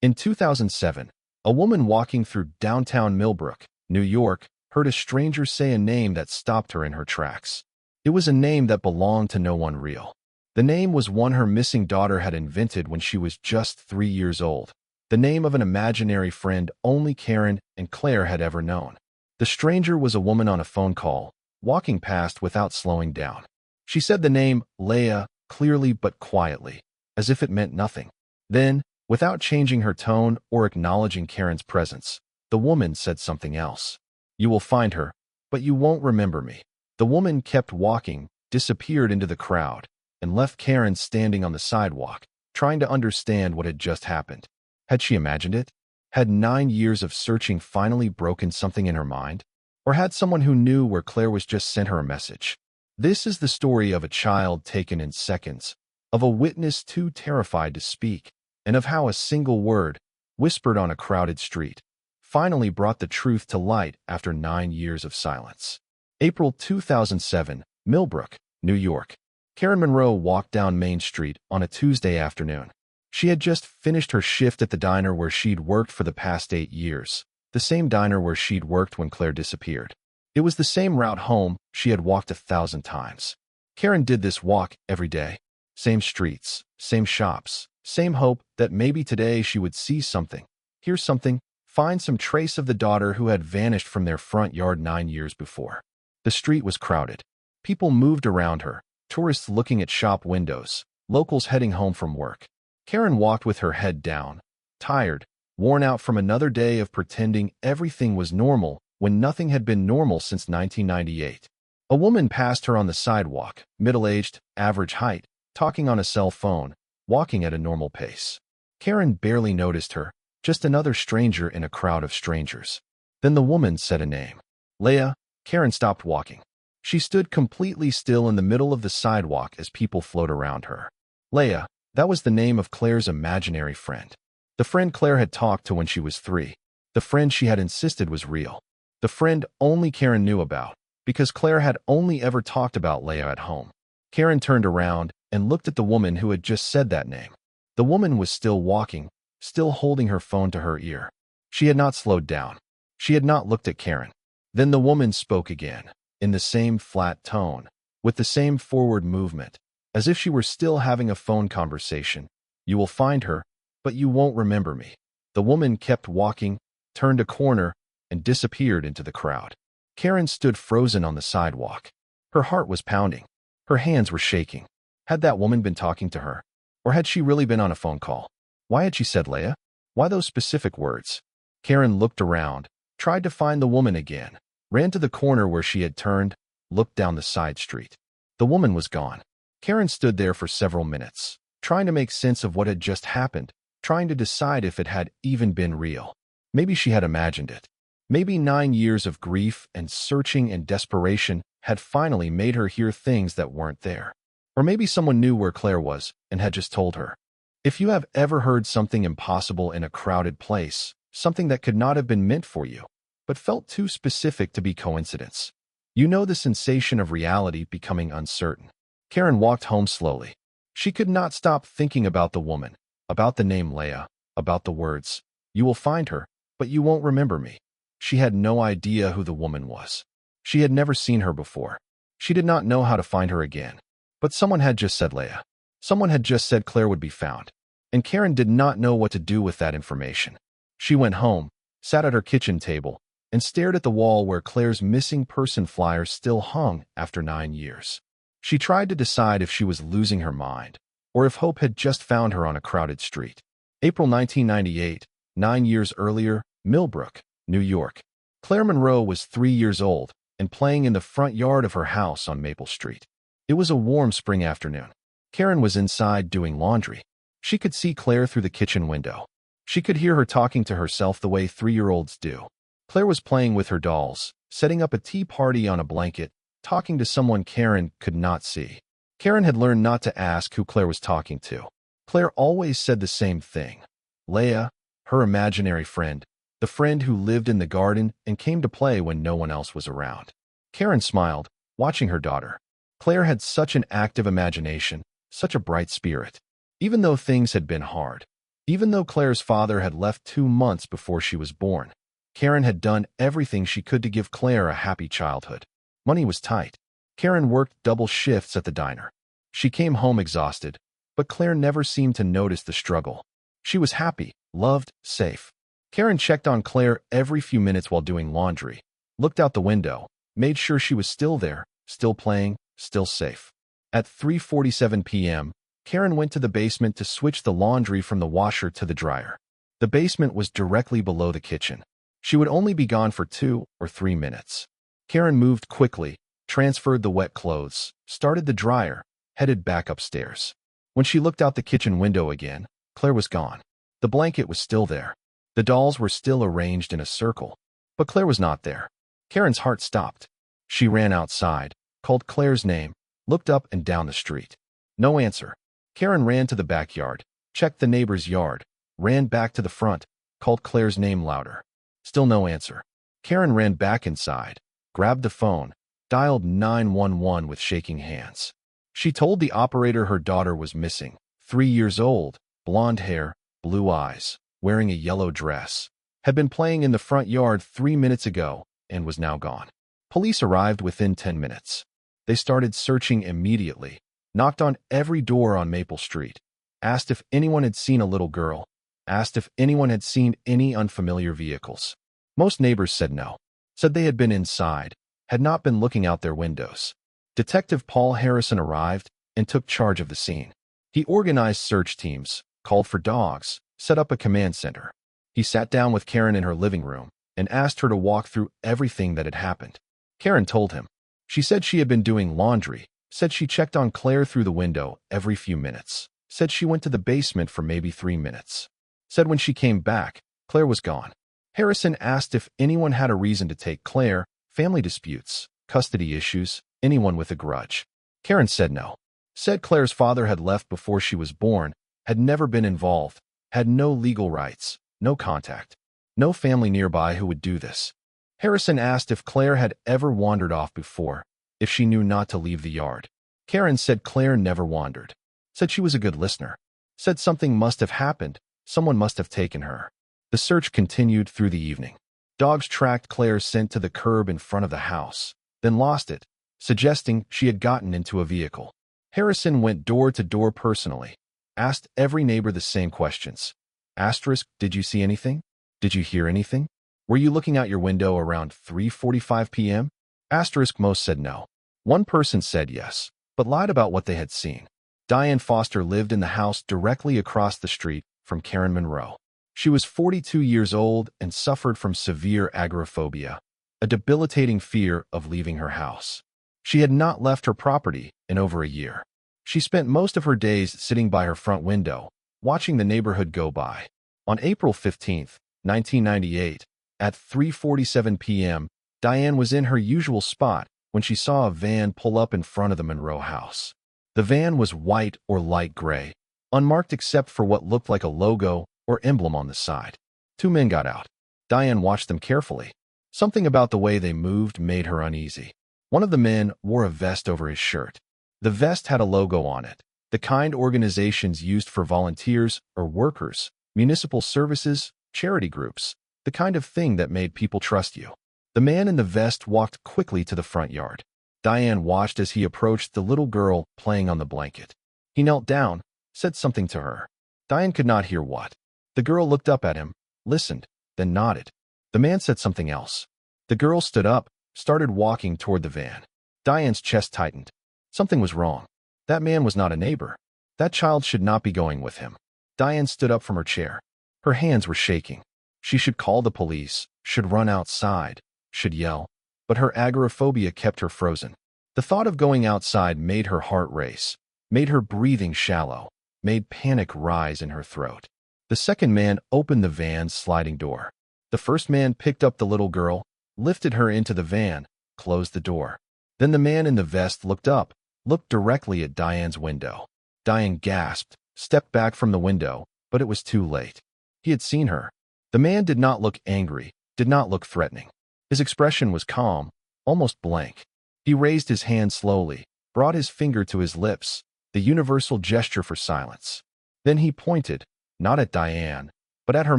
In 2007, a woman walking through downtown Millbrook, New York, heard a stranger say a name that stopped her in her tracks. It was a name that belonged to no one real. The name was one her missing daughter had invented when she was just 3 years old. The name of an imaginary friend only Karen and Claire had ever known. The stranger was a woman on a phone call, walking past without slowing down. She said the name Leah clearly but quietly, as if it meant nothing. Then, without changing her tone or acknowledging Karen's presence, the woman said something else. "You will find her, but you won't remember me." The woman kept walking, disappeared into the crowd, and left Karen standing on the sidewalk, trying to understand what had just happened. Had she imagined it? Had 9 years of searching finally broken something in her mind? Or had someone who knew where Claire was just sent her a message? This is the story of a child taken in seconds, of a witness too terrified to speak, and of how a single word, whispered on a crowded street, finally brought the truth to light after 9 years of silence. April 2007, Millbrook, New York. Karen Monroe walked down Main Street on a Tuesday afternoon. She had just finished her shift at the diner where she'd worked for the past 8 years, the same diner where she'd worked when Claire disappeared. It was the same route home she had walked 1,000 times. Karen did this walk every day. Same streets, same shops, same hope that maybe today she would see something, hear something, find some trace of the daughter who had vanished from their front yard 9 years before. The street was crowded. People moved around her, tourists looking at shop windows, locals heading home from work. Karen walked with her head down, tired, worn out from another day of pretending everything was normal when nothing had been normal since 1998. A woman passed her on the sidewalk, middle-aged, average height, talking on a cell phone, walking at a normal pace. Karen barely noticed her, just another stranger in a crowd of strangers. Then the woman said a name. Leah. Karen stopped walking. She stood completely still in the middle of the sidewalk as people flowed around her. Leah. That was the name of Claire's imaginary friend. The friend Claire had talked to when she was 3. The friend she had insisted was real. The friend only Karen knew about, because Claire had only ever talked about Leah at home. Karen turned around and looked at the woman who had just said that name. The woman was still walking, still holding her phone to her ear. She had not slowed down. She had not looked at Karen. Then the woman spoke again, in the same flat tone, with the same forward movement, as if she were still having a phone conversation. "You will find her, but you won't remember me." The woman kept walking, turned a corner, and disappeared into the crowd. Karen stood frozen on the sidewalk. Her heart was pounding. Her hands were shaking. Had that woman been talking to her? Or had she really been on a phone call? Why had she said Leah? Why those specific words? Karen looked around, tried to find the woman again, ran to the corner where she had turned, looked down the side street. The woman was gone. Karen stood there for several minutes, trying to make sense of what had just happened, trying to decide if it had even been real. Maybe she had imagined it. Maybe 9 years of grief and searching and desperation had finally made her hear things that weren't there. Or maybe someone knew where Claire was and had just told her. If you have ever heard something impossible in a crowded place, something that could not have been meant for you, but felt too specific to be coincidence, you know the sensation of reality becoming uncertain. Karen walked home slowly. She could not stop thinking about the woman, about the name Leah, about the words, "You will find her, but you won't remember me." She had no idea who the woman was. She had never seen her before. She did not know how to find her again. But someone had just said Leah. Someone had just said Claire would be found. And Karen did not know what to do with that information. She went home, sat at her kitchen table, and stared at the wall where Claire's missing person flyer still hung after 9 years. She tried to decide if she was losing her mind, or if hope had just found her on a crowded street. April 1998, 9 years earlier, Millbrook, New York. Claire Monroe was 3 years old and playing in the front yard of her house on Maple Street. It was a warm spring afternoon. Karen was inside doing laundry. She could see Claire through the kitchen window. She could hear her talking to herself the way 3-year-olds do. Claire was playing with her dolls, setting up a tea party on a blanket, talking to someone Karen could not see. Karen had learned not to ask who Claire was talking to. Claire always said the same thing. Leah, her imaginary friend, the friend who lived in the garden and came to play when no one else was around. Karen smiled, watching her daughter. Claire had such an active imagination, such a bright spirit. Even though things had been hard, Even though Claire's father had left 2 months before she was born, Karen had done everything she could to give Claire a happy childhood. Money was tight. Karen worked double shifts at the diner. She came home exhausted, but Claire never seemed to notice the struggle. She was happy, loved, safe. Karen checked on Claire every few minutes while doing laundry, looked out the window, made sure she was still there, still playing, still safe. At 3:47 p.m., Karen went to the basement to switch the laundry from the washer to the dryer. The basement was directly below the kitchen. She would only be gone for 2 or 3 minutes. Karen moved quickly, transferred the wet clothes, started the dryer, headed back upstairs. When she looked out the kitchen window again, Claire was gone. The blanket was still there. The dolls were still arranged in a circle, but Claire was not there. Karen's heart stopped. She ran outside, called Claire's name, looked up and down the street. No answer. Karen ran to the backyard, checked the neighbor's yard, ran back to the front, called Claire's name louder. Still no answer. Karen ran back inside, grabbed the phone, dialed 911 with shaking hands. She told the operator her daughter was missing, 3 years old, blonde hair, blue eyes, wearing a yellow dress, had been playing in the front yard 3 minutes ago and was now gone. Police arrived within 10 minutes. They started searching immediately, knocked on every door on Maple Street, asked if anyone had seen a little girl, asked if anyone had seen any unfamiliar vehicles. Most neighbors said no, said they had been inside, had not been looking out their windows. Detective Paul Harrison arrived and took charge of the scene. He organized search teams, called for dogs, set up a command center. He sat down with Karen in her living room and asked her to walk through everything that had happened. Karen told him. She said she had been doing laundry, said she checked on Claire through the window every few minutes, said she went to the basement for maybe 3 minutes, said when she came back, Claire was gone. Harrison asked if anyone had a reason to take Claire, family disputes, custody issues, anyone with a grudge. Karen said no. Said Claire's father had left before she was born, had never been involved, had no legal rights, no contact, no family nearby who would do this. Harrison asked if Claire had ever wandered off before, if she knew not to leave the yard. Karen said Claire never wandered, said she was a good listener, said something must have happened, someone must have taken her. The search continued through the evening. Dogs tracked Claire's scent to the curb in front of the house, then lost it, suggesting she had gotten into a vehicle. Harrison went door to door personally, asked every neighbor the same questions. Asterisk, did you see anything? Did you hear anything? Were you looking out your window around 3:45 p.m.? Asterisk, most said no. One person said yes, but lied about what they had seen. Diane Foster lived in the house directly across the street from Karen Monroe. She was 42 years old and suffered from severe agoraphobia, a debilitating fear of leaving her house. She had not left her property in over a year. She spent most of her days sitting by her front window, watching the neighborhood go by. On April 15, 1998, at 3:47 p.m., Diane was in her usual spot when she saw a van pull up in front of the Monroe house. The van was white or light gray, unmarked except for what looked like a logo or emblem on the side. 2 men got out. Diane watched them carefully. Something about the way they moved made her uneasy. One of the men wore a vest over his shirt. The vest had a logo on it, the kind organizations used for volunteers or workers, municipal services, charity groups, the kind of thing that made people trust you. The man in the vest walked quickly to the front yard. Diane watched as he approached the little girl playing on the blanket. He knelt down, said something to her. Diane could not hear what. The girl looked up at him, listened, then nodded. The man said something else. The girl stood up, started walking toward the van. Diane's chest tightened. Something was wrong. That man was not a neighbor. That child should not be going with him. Diane stood up from her chair. Her hands were shaking. She should call the police, should run outside, should yell, but her agoraphobia kept her frozen. The thought of going outside made her heart race, made her breathing shallow, made panic rise in her throat. The second man opened the van's sliding door. The first man picked up the little girl, lifted her into the van, closed the door. Then the man in the vest looked up, looked directly at Diane's window. Diane gasped, stepped back from the window, but it was too late. He had seen her. The man did not look angry, did not look threatening. His expression was calm, almost blank. He raised his hand slowly, brought his finger to his lips, the universal gesture for silence. Then he pointed, Not at Diane, but at her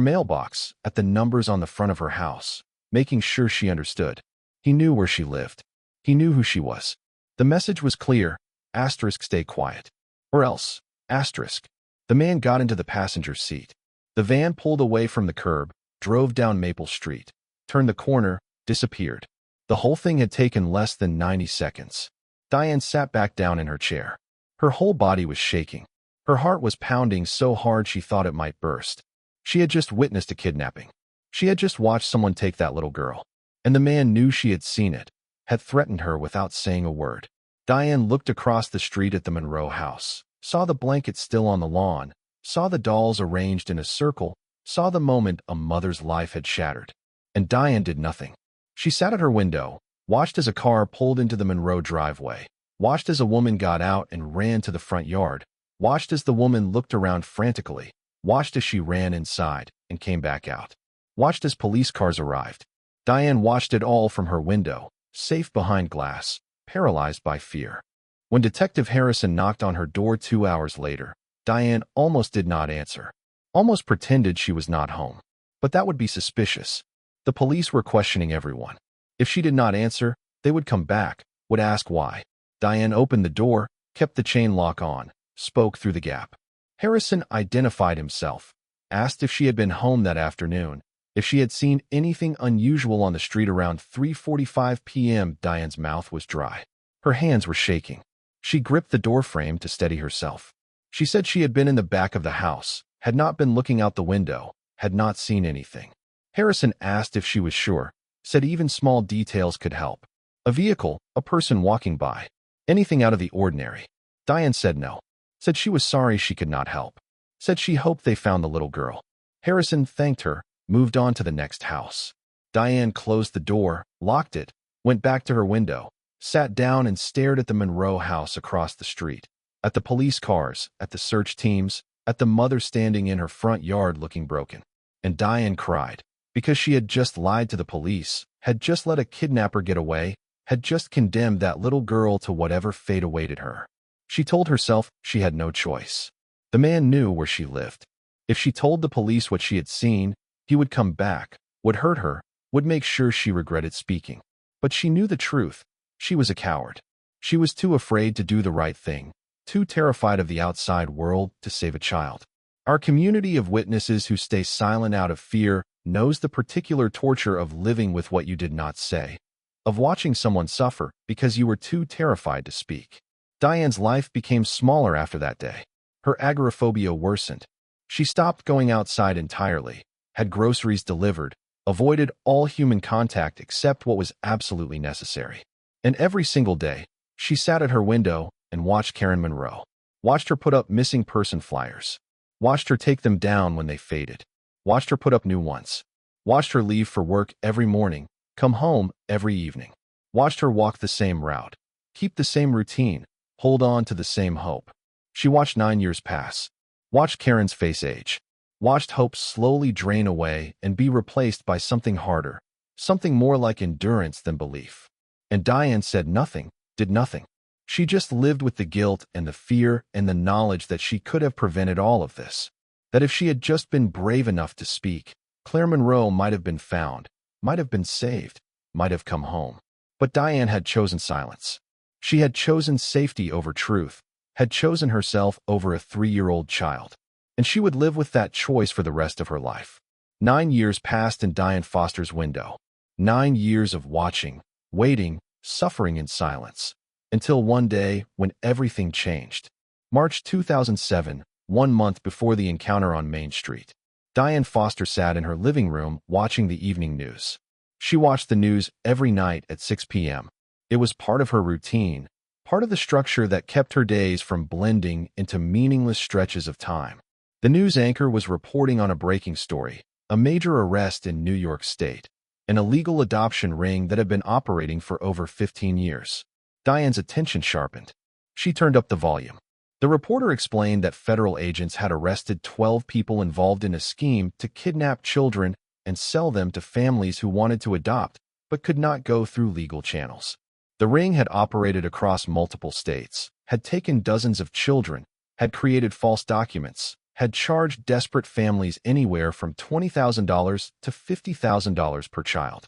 mailbox, at the numbers on the front of her house, making sure she understood. He knew where she lived. He knew who she was. The message was clear, stay quiet. Or else, The man got into the passenger seat. The van pulled away from the curb, drove down Maple Street, turned the corner, disappeared. The whole thing had taken less than 90 seconds. Diane sat back down in her chair. Her whole body was shaking. Her heart was pounding so hard she thought it might burst. She had just witnessed a kidnapping. She had just watched someone take that little girl. And the man knew she had seen it, had threatened her without saying a word. Diane looked across the street at the Monroe house, saw the blanket still on the lawn, saw the dolls arranged in a circle, saw the moment a mother's life had shattered. And Diane did nothing. She sat at her window, watched as a car pulled into the Monroe driveway, watched as a woman got out and ran to the front yard, watched as the woman looked around frantically, watched as she ran inside and came back out, watched as police cars arrived. Diane watched it all from her window, safe behind glass, paralyzed by fear. When Detective Harrison knocked on her door 2 hours later, Diane almost did not answer, almost pretended she was not home. But that would be suspicious. The police were questioning everyone. If she did not answer, they would come back, would ask why. Diane opened the door, kept the chain lock on, spoke through the gap. Harrison identified himself, asked if she had been home that afternoon, if she had seen anything unusual on the street around 3:45 p.m. Diane's mouth was dry. Her hands were shaking. She gripped the doorframe to steady herself. She said she had been in the back of the house, had not been looking out the window, had not seen anything. Harrison asked if she was sure, said even small details could help. A vehicle, a person walking by, anything out of the ordinary. Diane said no. Said she was sorry she could not help. Said she hoped they found the little girl. Harrison thanked her, moved on to the next house. Diane closed the door, locked it, went back to her window, sat down and stared at the Monroe house across the street, at the police cars, at the search teams, at the mother standing in her front yard looking broken. And Diane cried, because she had just lied to the police, had just let a kidnapper get away, had just condemned that little girl to whatever fate awaited her. She told herself she had no choice. The man knew where she lived. If she told the police what she had seen, he would come back, would hurt her, would make sure she regretted speaking. But she knew the truth. She was a coward. She was too afraid to do the right thing, too terrified of the outside world to save a child. Our community of witnesses who stay silent out of fear knows the particular torture of living with what you did not say, of watching someone suffer because you were too terrified to speak. Diane's life became smaller after that day. Her agoraphobia worsened. She stopped going outside entirely, had groceries delivered, avoided all human contact except what was absolutely necessary. And every single day, she sat at her window and watched Karen Monroe, watched her put up missing person flyers, watched her take them down when they faded, watched her put up new ones, watched her leave for work every morning, come home every evening, watched her walk the same route, keep the same routine, hold on to the same hope. She watched 9 years pass, watched Karen's face age, watched hope slowly drain away and be replaced by something harder, something more like endurance than belief. And Diane said nothing, did nothing. She just lived with the guilt and the fear and the knowledge that she could have prevented all of this. That if she had just been brave enough to speak, Claire Monroe might have been found, might have been saved, might have come home. But Diane had chosen silence. She had chosen safety over truth, had chosen herself over a 3-year-old child. And she would live with that choice for the rest of her life. 9 years passed in Diane Foster's window. 9 years of watching, waiting, suffering in silence. Until one day when everything changed. March 2007, 1 month before the encounter on Main Street. Diane Foster sat in her living room watching the evening news. She watched the news every night at 6 p.m. It was part of her routine, part of the structure that kept her days from blending into meaningless stretches of time. The news anchor was reporting on a breaking story, a major arrest in New York State, an illegal adoption ring that had been operating for over 15 years. Diane's attention sharpened. She turned up the volume. The reporter explained that federal agents had arrested 12 people involved in a scheme to kidnap children and sell them to families who wanted to adopt but could not go through legal channels. The ring had operated across multiple states, had taken dozens of children, had created false documents, had charged desperate families anywhere from $20,000 to $50,000 per child.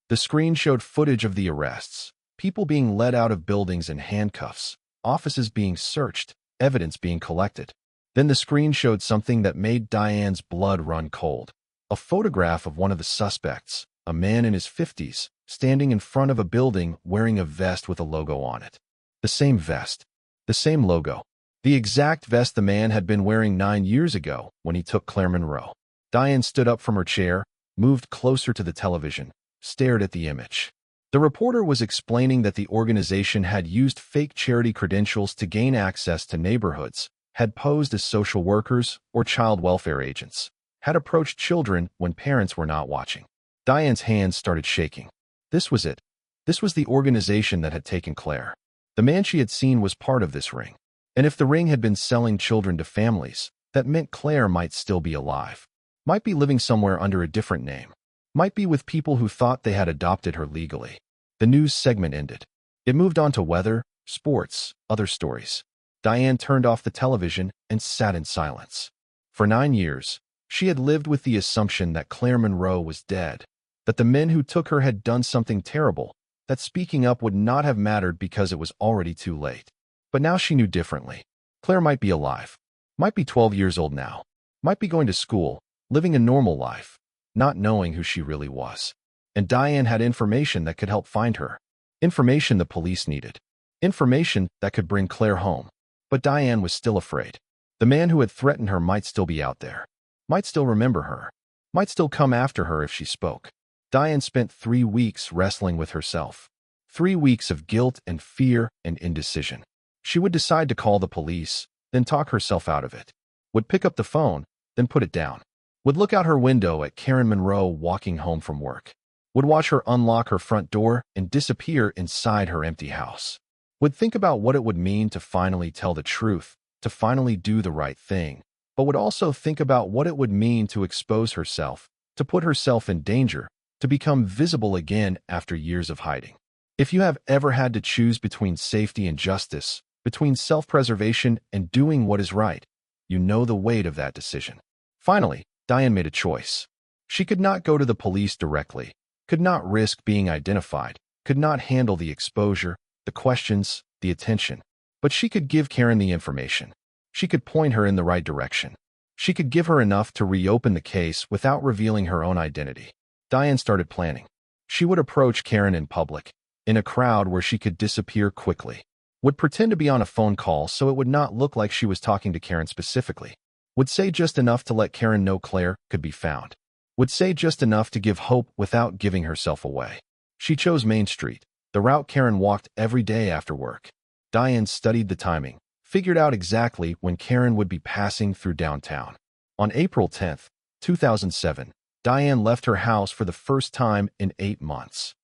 The screen showed footage of the arrests, people being led out of buildings in handcuffs, offices being searched, evidence being collected. Then the screen showed something that made Diane's blood run cold. A photograph of one of the suspects, a man in his 50s, standing in front of a building wearing a vest with a logo on it. The same vest. The same logo. The exact vest the man had been wearing 9 years ago when he took Claire Monroe. Diane stood up from her chair, moved closer to the television, stared at the image. The reporter was explaining that the organization had used fake charity credentials to gain access to neighborhoods, had posed as social workers or child welfare agents, had approached children when parents were not watching. Diane's hands started shaking. This was it. This was the organization that had taken Claire. The man she had seen was part of this ring. And if the ring had been selling children to families, that meant Claire might still be alive. Might be living somewhere under a different name. Might be with people who thought they had adopted her legally. The news segment ended. It moved on to weather, sports, other stories. Diane turned off the television and sat in silence. For 9 years, she had lived with the assumption that Claire Monroe was dead, that the men who took her had done something terrible, that speaking up would not have mattered because it was already too late. But now she knew differently. Claire might be alive, might be 12 years old now, might be going to school, living a normal life, not knowing who she really was. And Diane had information that could help find her. Information the police needed. Information that could bring Claire home. But Diane was still afraid. The man who had threatened her might still be out there. Might still remember her. Might still come after her if she spoke. Diane spent 3 weeks wrestling with herself. 3 weeks of guilt and fear and indecision. She would decide to call the police, then talk herself out of it. Would pick up the phone, then put it down. Would look out her window at Karen Monroe walking home from work. Would watch her unlock her front door and disappear inside her empty house. Would think about what it would mean to finally tell the truth, to finally do the right thing, but would also think about what it would mean to expose herself, to put herself in danger, to become visible again after years of hiding. If you have ever had to choose between safety and justice, between self-preservation and doing what is right, you know the weight of that decision. Finally, Diane made a choice. She could not go to the police directly, could not risk being identified, could not handle the exposure, the questions, the attention. But she could give Karen the information. She could point her in the right direction. She could give her enough to reopen the case without revealing her own identity. Diane started planning. She would approach Karen in public, in a crowd where she could disappear quickly. Would pretend to be on a phone call so it would not look like she was talking to Karen specifically. Would say just enough to let Karen know Claire could be found. Would say just enough to give hope without giving herself away. She chose Main Street, the route Karen walked every day after work. Diane studied the timing, figured out exactly when Karen would be passing through downtown. On April 10, 2007, Diane left her house for the first time in 8 months.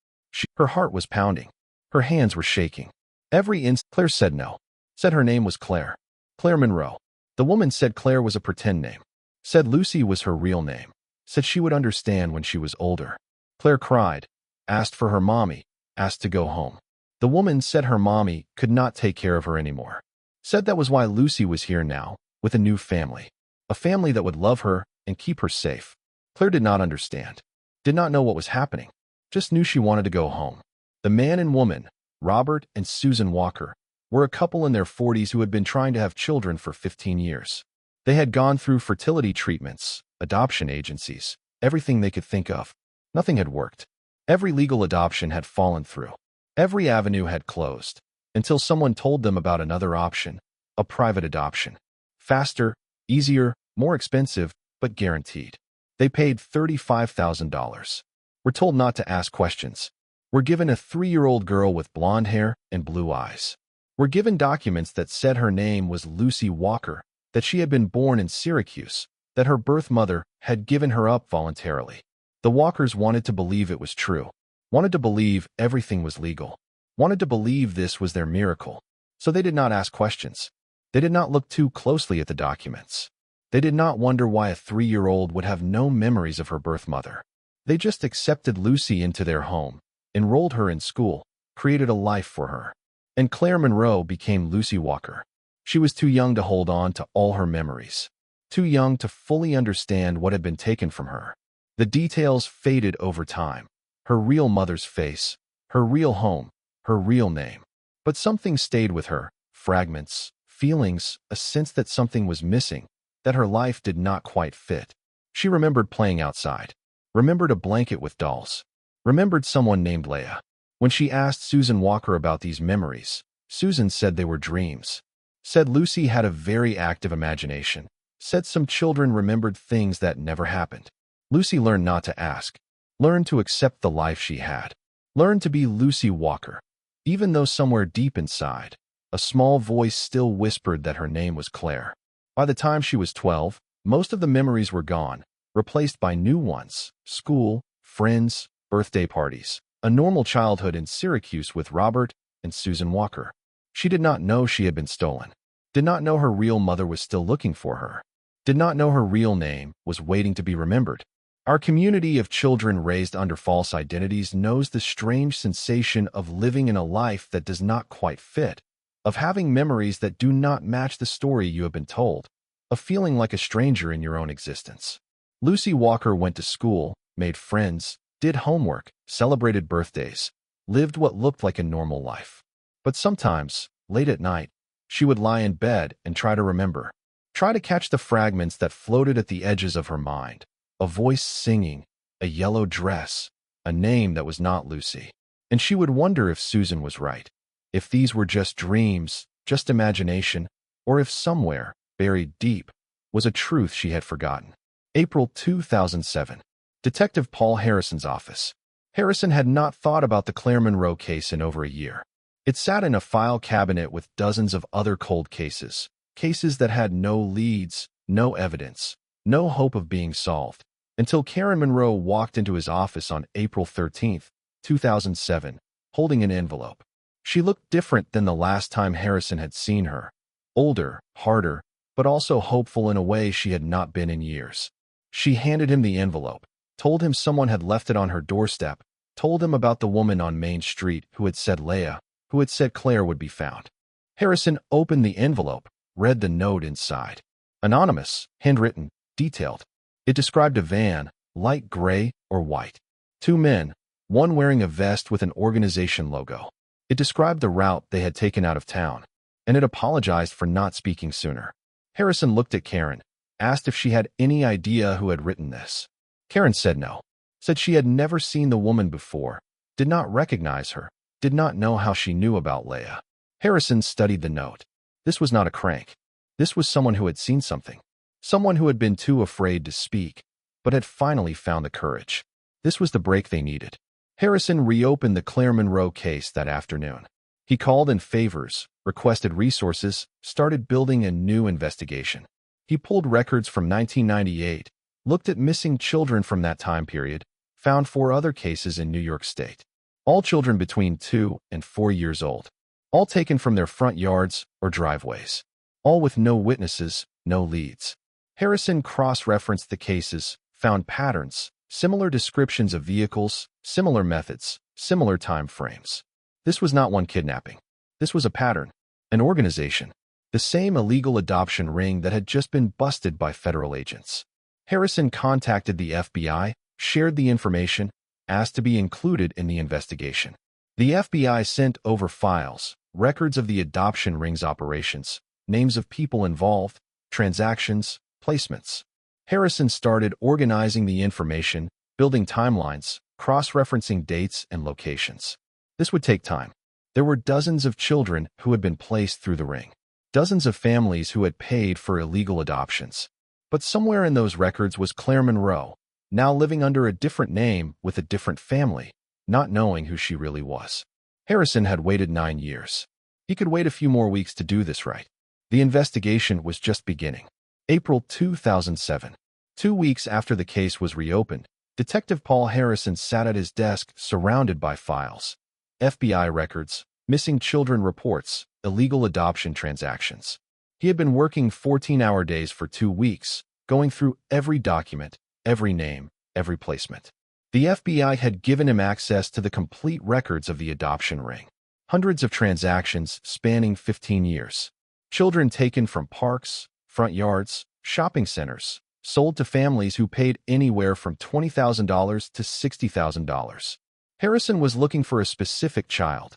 Her heart was pounding. Her hands were shaking. Every instant, Claire said no. Said her name was Claire. Claire Monroe. The woman said Claire was a pretend name. Said Lucy was her real name. Said she would understand when she was older. Claire cried. Asked for her mommy. Asked to go home. The woman said her mommy could not take care of her anymore. Said that was why Lucy was here now, with a new family. A family that would love her and keep her safe. Claire did not understand. Did not know what was happening. Just knew she wanted to go home. The man and woman, Robert and Susan Walker, were a couple in their 40s who had been trying to have children for 15 years. They had gone through fertility treatments, adoption agencies, everything they could think of. Nothing had worked. Every legal adoption had fallen through. Every avenue had closed, until someone told them about another option, a private adoption. Faster, easier, more expensive, but guaranteed. They paid $35,000. Were told not to ask questions. Were given a 3-year-old girl with blonde hair and blue eyes. Were given documents that said her name was Lucy Walker, that she had been born in Syracuse, that her birth mother had given her up voluntarily. The Walkers wanted to believe it was true, wanted to believe everything was legal, wanted to believe this was their miracle. So they did not ask questions. They did not look too closely at the documents. They did not wonder why a 3-year-old would have no memories of her birth mother. They just accepted Lucy into their home, enrolled her in school, created a life for her. And Claire Monroe became Lucy Walker. She was too young to hold on to all her memories. too young to fully understand what had been taken from her. The details faded over time. Her real mother's face, her real home, her real name. But something stayed with her, fragments, feelings, a sense that something was missing, that her life did not quite fit. She remembered playing outside, remembered a blanket with dolls, remembered someone named Leah. When she asked Susan Walker about these memories, Susan said they were dreams. Said Lucy had a very active imagination. Said some children remembered things that never happened. Lucy learned not to ask, learned to accept the life she had, learned to be Lucy Walker, even though somewhere deep inside, a small voice still whispered that her name was Claire. By the time she was 12, most of the memories were gone, replaced by new ones: school, friends, birthday parties, a normal childhood in Syracuse with Robert and Susan Walker. She did not know she had been stolen, did not know her real mother was still looking for her, did not know her real name was waiting to be remembered. Our community of children raised under false identities knows the strange sensation of living in a life that does not quite fit, of having memories that do not match the story you have been told, of feeling like a stranger in your own existence. Lucy Walker went to school, made friends, did homework, celebrated birthdays, lived what looked like a normal life. But sometimes, late at night, she would lie in bed and try to remember, try to catch the fragments that floated at the edges of her mind. A voice singing, a yellow dress, a name that was not Lucy. And she would wonder if Susan was right, if these were just dreams, just imagination, or if somewhere, buried deep, was a truth she had forgotten. April 2007. Detective Paul Harrison's office. Harrison had not thought about the Claire Monroe case in over a year. It sat in a file cabinet with dozens of other cold cases, cases that had no leads, no evidence, no hope of being solved, until Karen Monroe walked into his office on April 13, 2007, holding an envelope. She looked different than the last time Harrison had seen her. Older, harder, but also hopeful in a way she had not been in years. She handed him the envelope, told him someone had left it on her doorstep, told him about the woman on Main Street who had said Leah, who had said Claire would be found. Harrison opened the envelope, read the note inside. Anonymous, handwritten, detailed. It described a van, light gray or white. Two men, one wearing a vest with an organization logo. It described the route they had taken out of town, and it apologized for not speaking sooner. Harrison looked at Karen, asked if she had any idea who had written this. Karen said no, said she had never seen the woman before, did not recognize her, did not know how she knew about Leah. Harrison studied the note. This was not a crank. This was someone who had seen something. Someone who had been too afraid to speak, but had finally found the courage. This was the break they needed. Harrison reopened the Claire Monroe case that afternoon. He called in favors, requested resources, started building a new investigation. He pulled records from 1998, looked at missing children from that time period, found 4 other cases in New York State. All children between 2 and 4 years old. All taken from their front yards or driveways. All with no witnesses, no leads. Harrison cross-referenced the cases, found patterns, similar descriptions of vehicles, similar methods, similar time frames. This was not one kidnapping. This was a pattern, an organization, the same illegal adoption ring that had just been busted by federal agents. Harrison contacted the FBI, shared the information, asked to be included in the investigation. The FBI sent over files, records of the adoption ring's operations, names of people involved, transactions, placements. Harrison started organizing the information, building timelines, cross-referencing dates and locations. This would take time. There were dozens of children who had been placed through the ring, dozens of families who had paid for illegal adoptions. But somewhere in those records was Claire Monroe, now living under a different name with a different family, not knowing who she really was. Harrison had waited 9 years. He could wait a few more weeks to do this right. The investigation was just beginning. April 2007. 2 weeks after the case was reopened, Detective Paul Harrison sat at his desk surrounded by files. FBI records, missing children reports, illegal adoption transactions. He had been working 14-hour days for 2 weeks, going through every document, every name, every placement. The FBI had given him access to the complete records of the adoption ring. Hundreds of transactions spanning 15 years. Children taken from parks, front yards, shopping centers, sold to families who paid anywhere from $20,000 to $60,000. Harrison was looking for a specific child.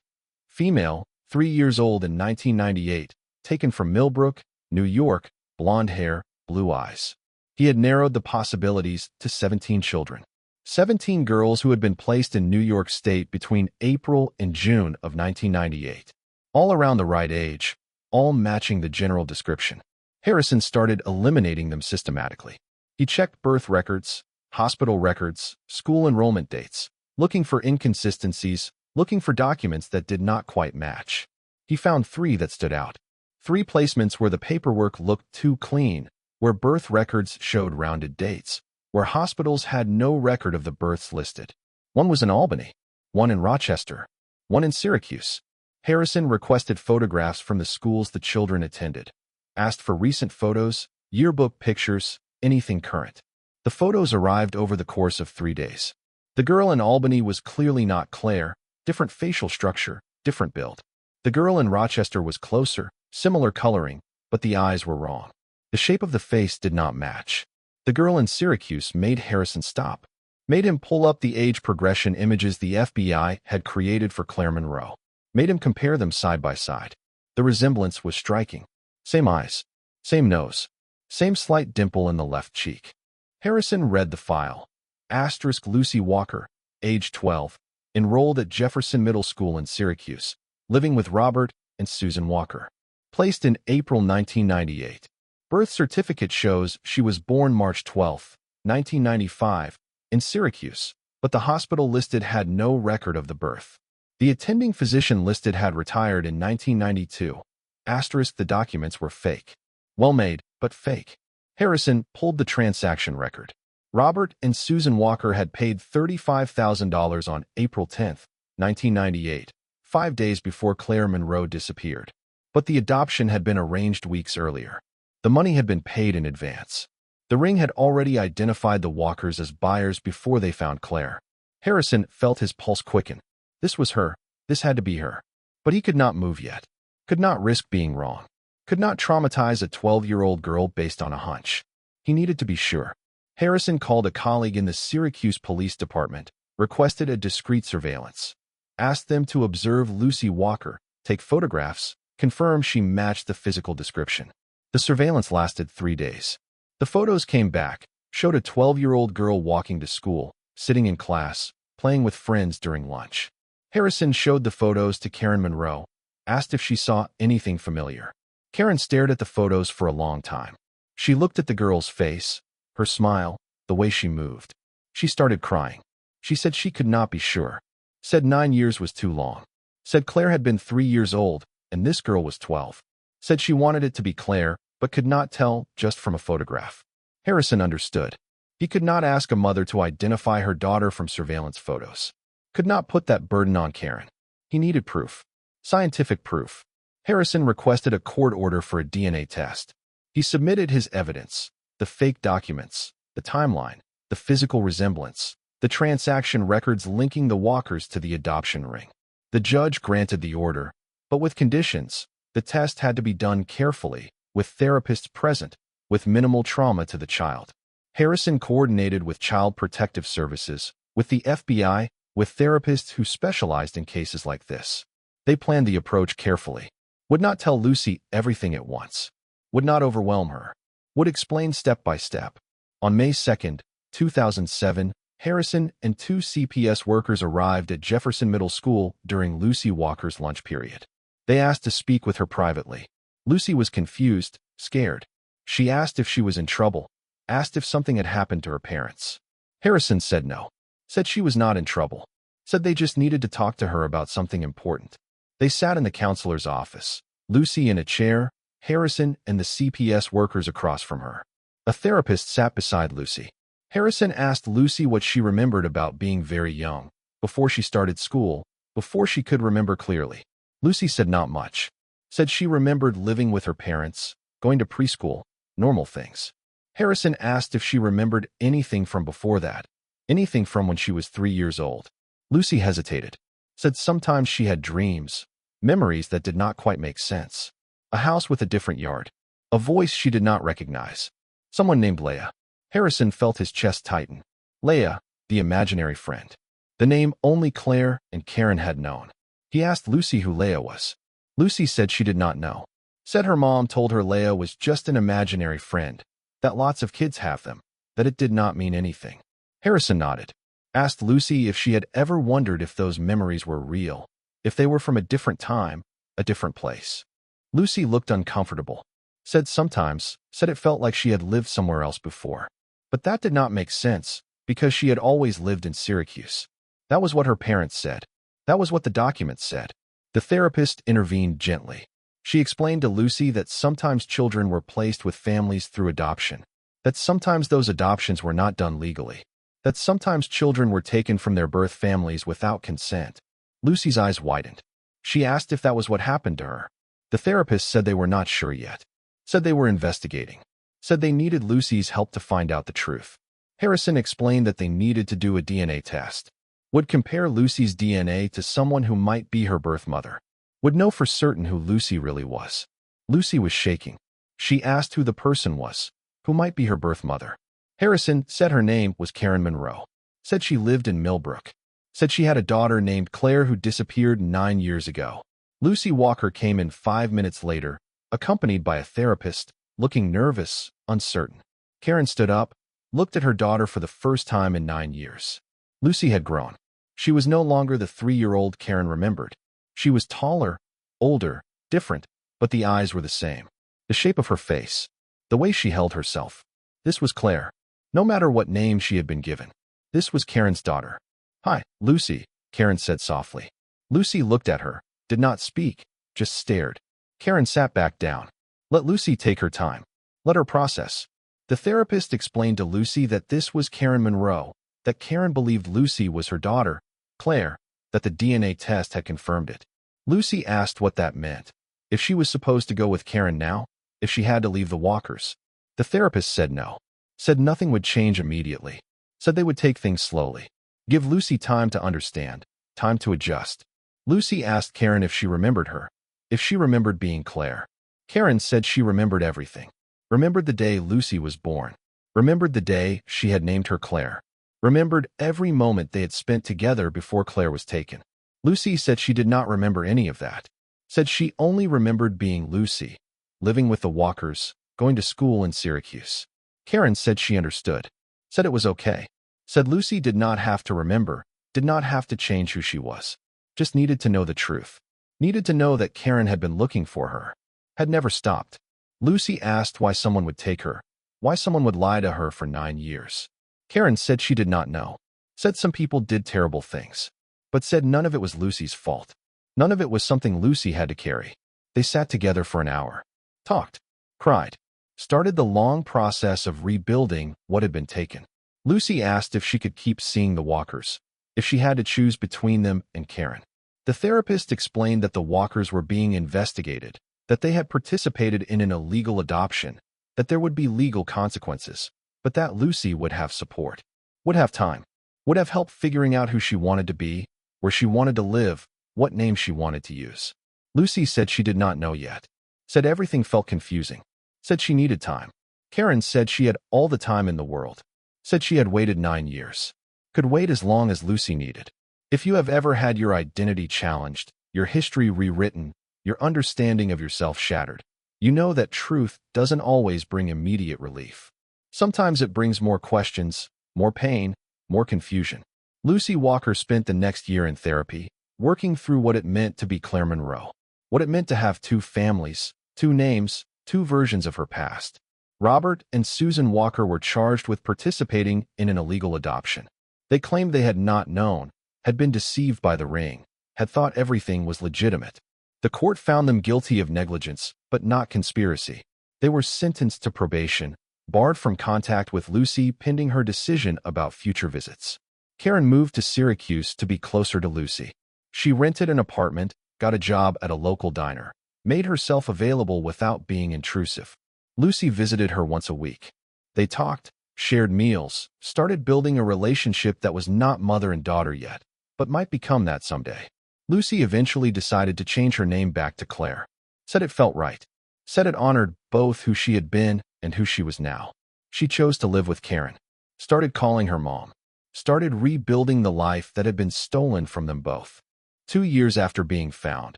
Female, 3 years old in 1998, taken from Millbrook, New York, blonde hair, blue eyes. He had narrowed the possibilities to 17 children. 17 girls who had been placed in New York State between April and June of 1998. All around the right age, all matching the general description. Harrison started eliminating them systematically. He checked birth records, hospital records, school enrollment dates, looking for inconsistencies, looking for documents that did not quite match. He found 3 that stood out. 3 placements where the paperwork looked too clean, where birth records showed rounded dates, where hospitals had no record of the births listed. One was in Albany, one in Rochester, one in Syracuse. Harrison requested photographs from the schools the children attended, asked for recent photos, yearbook pictures, anything current. The photos arrived over the course of 3 days. The girl in Albany was clearly not Claire, different facial structure, different build. The girl in Rochester was closer, similar coloring, but the eyes were wrong. The shape of the face did not match. The girl in Syracuse made Harrison stop, made him pull up the age progression images the FBI had created for Claire Monroe, made him compare them side by side. The resemblance was striking. Same eyes, same nose, same slight dimple in the left cheek. Harrison read the file. Asterisk Lucy Walker, age 12, enrolled at Jefferson Middle School in Syracuse, living with Robert and Susan Walker. Placed in April 1998. Birth certificate shows she was born March 12, 1995, in Syracuse, but the hospital listed had no record of the birth. The attending physician listed had retired in 1992. Asterisk the documents were fake. Well made, but fake. Harrison pulled the transaction record. Robert and Susan Walker had paid $35,000 on April 10, 1998, 5 days before Claire Monroe disappeared. But the adoption had been arranged weeks earlier. The money had been paid in advance. The ring had already identified the Walkers as buyers before they found Claire. Harrison felt his pulse quicken. This was her. This had to be her. But he could not move yet. Could not risk being wrong. Could not traumatize a 12-year-old girl based on a hunch. He needed to be sure. Harrison called a colleague in the Syracuse Police Department, requested a discreet surveillance, asked them to observe Lucy Walker, take photographs, confirm she matched the physical description. The surveillance lasted 3 days. The photos came back, showed a 12-year-old girl walking to school, sitting in class, playing with friends during lunch. Harrison showed the photos to Karen Monroe, asked if she saw anything familiar. Karen stared at the photos for a long time. She looked at the girl's face, her smile, the way she moved. She started crying. She said she could not be sure. Said 9 years was too long. Said Claire had been 3 years old, and this girl was 12. Said she wanted it to be Claire, but could not tell just from a photograph. Harrison understood. He could not ask a mother to identify her daughter from surveillance photos. Could not put that burden on Karen. He needed proof. Scientific proof. Harrison requested a court order for a DNA test. He submitted his evidence, the fake documents, the timeline, the physical resemblance, the transaction records linking the Walkers to the adoption ring. The judge granted the order, but with conditions. The test had to be done carefully, with therapists present, with minimal trauma to the child. Harrison coordinated with Child Protective Services, with the FBI, with therapists who specialized in cases like this. They planned the approach carefully. Would not tell Lucy everything at once. Would not overwhelm her. Would explain step by step. On May 2, 2007, Harrison and 2 CPS workers arrived at Jefferson Middle School during Lucy Walker's lunch period. They asked to speak with her privately. Lucy was confused, scared. She asked if she was in trouble, asked if something had happened to her parents. Harrison said no. Said she was not in trouble. Said they just needed to talk to her about something important. They sat in the counselor's office, Lucy in a chair, Harrison and the CPS workers across from her. A therapist sat beside Lucy. Harrison asked Lucy what she remembered about being very young, before she started school, before she could remember clearly. Lucy said not much. Said she remembered living with her parents, going to preschool, normal things. Harrison asked if she remembered anything from before that, anything from when she was 3 years old. Lucy hesitated. Said sometimes she had dreams, memories that did not quite make sense. A house with a different yard. A voice she did not recognize. Someone named Leah. Harrison felt his chest tighten. Leah, the imaginary friend. The name only Claire and Karen had known. He asked Lucy who Leah was. Lucy said she did not know. Said her mom told her Leah was just an imaginary friend, that lots of kids have them, that it did not mean anything. Harrison nodded. Asked Lucy if she had ever wondered if those memories were real, if they were from a different time, a different place. Lucy looked uncomfortable. Said sometimes, said it felt like she had lived somewhere else before. But that did not make sense, because she had always lived in Syracuse. That was what her parents said. That was what the documents said. The therapist intervened gently. She explained to Lucy that sometimes children were placed with families through adoption, that sometimes those adoptions were not done legally, that sometimes children were taken from their birth families without consent. Lucy's eyes widened. She asked if that was what happened to her. The therapist said they were not sure yet. Said they were investigating. Said they needed Lucy's help to find out the truth. Harrison explained that they needed to do a DNA test. Would compare Lucy's DNA to someone who might be her birth mother. Would know for certain who Lucy really was. Lucy was shaking. She asked who the person was, who might be her birth mother. Harrison said her name was Karen Monroe. Said she lived in Millbrook. Said she had a daughter named Claire who disappeared 9 years ago. Lucy Walker came in 5 minutes later, accompanied by a therapist, looking nervous, uncertain. Karen stood up, looked at her daughter for the first time in 9 years. Lucy had grown. She was no longer the 3-year-old Karen remembered. She was taller, older, different, but the eyes were the same. The shape of her face, the way she held herself. This was Claire. No matter what name she had been given. This was Karen's daughter. "Hi, Lucy," Karen said softly. Lucy looked at her, did not speak, just stared. Karen sat back down. Let Lucy take her time. Let her process. The therapist explained to Lucy that this was Karen Monroe, that Karen believed Lucy was her daughter, Claire, that the DNA test had confirmed it. Lucy asked what that meant. If she was supposed to go with Karen now, if she had to leave the Walkers. The therapist said no. Said nothing would change immediately. Said they would take things slowly. Give Lucy time to understand, time to adjust. Lucy asked Karen if she remembered her, if she remembered being Claire. Karen said she remembered everything. Remembered the day Lucy was born. Remembered the day she had named her Claire. Remembered every moment they had spent together before Claire was taken. Lucy said she did not remember any of that. Said she only remembered being Lucy, living with the Walkers, going to school in Syracuse. Karen said she understood. Said it was okay. Said Lucy did not have to remember, did not have to change who she was. Just needed to know the truth. Needed to know that Karen had been looking for her. Had never stopped. Lucy asked why someone would take her, why someone would lie to her for 9 years. Karen said she did not know. Said some people did terrible things. But said none of it was Lucy's fault. None of it was something Lucy had to carry. They sat together for an hour. Talked. Cried. Started the long process of rebuilding what had been taken. Lucy asked if she could keep seeing the Walkers, if she had to choose between them and Karen. The therapist explained that the Walkers were being investigated, that they had participated in an illegal adoption, that there would be legal consequences, but that Lucy would have support, would have time, would have help figuring out who she wanted to be, where she wanted to live, what name she wanted to use. Lucy said she did not know yet. Said everything felt confusing. Said she needed time. Karen said she had all the time in the world. Said she had waited 9 years. Could wait as long as Lucy needed. If you have ever had your identity challenged, your history rewritten, your understanding of yourself shattered, you know that truth doesn't always bring immediate relief. Sometimes it brings more questions, more pain, more confusion. Lucy Walker spent the next year in therapy, working through what it meant to be Claire Monroe, what it meant to have 2 families, 2 names, 2 versions of her past. Robert and Susan Walker were charged with participating in an illegal adoption. They claimed they had not known, had been deceived by the ring, had thought everything was legitimate. The court found them guilty of negligence, but not conspiracy. They were sentenced to probation, barred from contact with Lucy pending her decision about future visits. Karen moved to Syracuse to be closer to Lucy. She rented an apartment, got a job at a local diner, made herself available without being intrusive. Lucy visited her once a week. They talked, shared meals, started building a relationship that was not mother and daughter yet, but might become that someday. Lucy eventually decided to change her name back to Claire. Said it felt right. Said it honored both who she had been and who she was now. She chose to live with Karen, started calling her mom, started rebuilding the life that had been stolen from them both. 2 years after being found,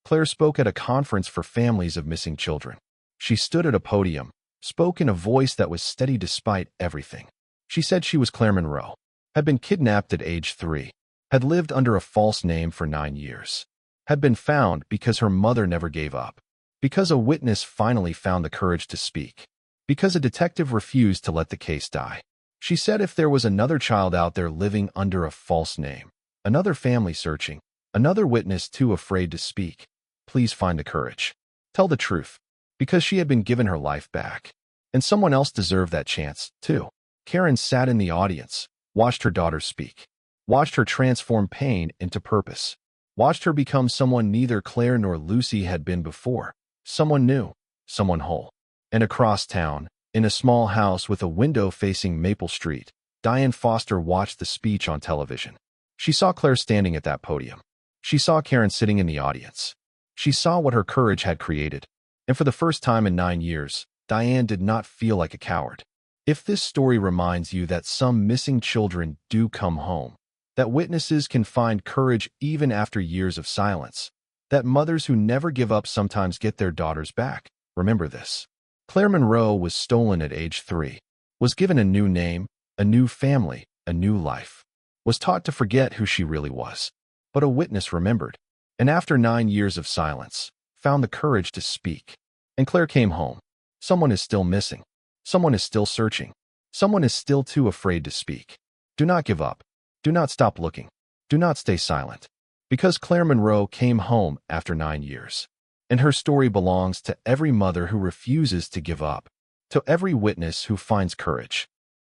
Claire spoke at a conference for families of missing children. She stood at a podium, spoke in a voice that was steady despite everything. She said she was Claire Monroe, had been kidnapped at age 3, had lived under a false name for 9 years, had been found because her mother never gave up, because a witness finally found the courage to speak, because a detective refused to let the case die. She said if there was another child out there living under a false name, another family searching, another witness too afraid to speak, please find the courage. Tell the truth, because she had been given her life back. And someone else deserved that chance, too. Karen sat in the audience, watched her daughter speak, watched her transform pain into purpose, watched her become someone neither Claire nor Lucy had been before, someone new, someone whole. And across town, in a small house with a window facing Maple Street, Diane Foster watched the speech on television. She saw Claire standing at that podium. She saw Karen sitting in the audience. She saw what her courage had created. And for the first time in 9 years, Diane did not feel like a coward. If this story reminds you that some missing children do come home, that witnesses can find courage even after years of silence, that mothers who never give up sometimes get their daughters back, remember this. Claire Monroe was stolen at age 3, was given a new name, a new family, a new life, was taught to forget who she really was. But a witness remembered, and after 9 years of silence, found the courage to speak. And Claire came home. Someone is still missing. Someone is still searching. Someone is still too afraid to speak. Do not give up. Do not stop looking. Do not stay silent. Because Claire Monroe came home after 9 years. And her story belongs to every mother who refuses to give up, to every witness who finds courage,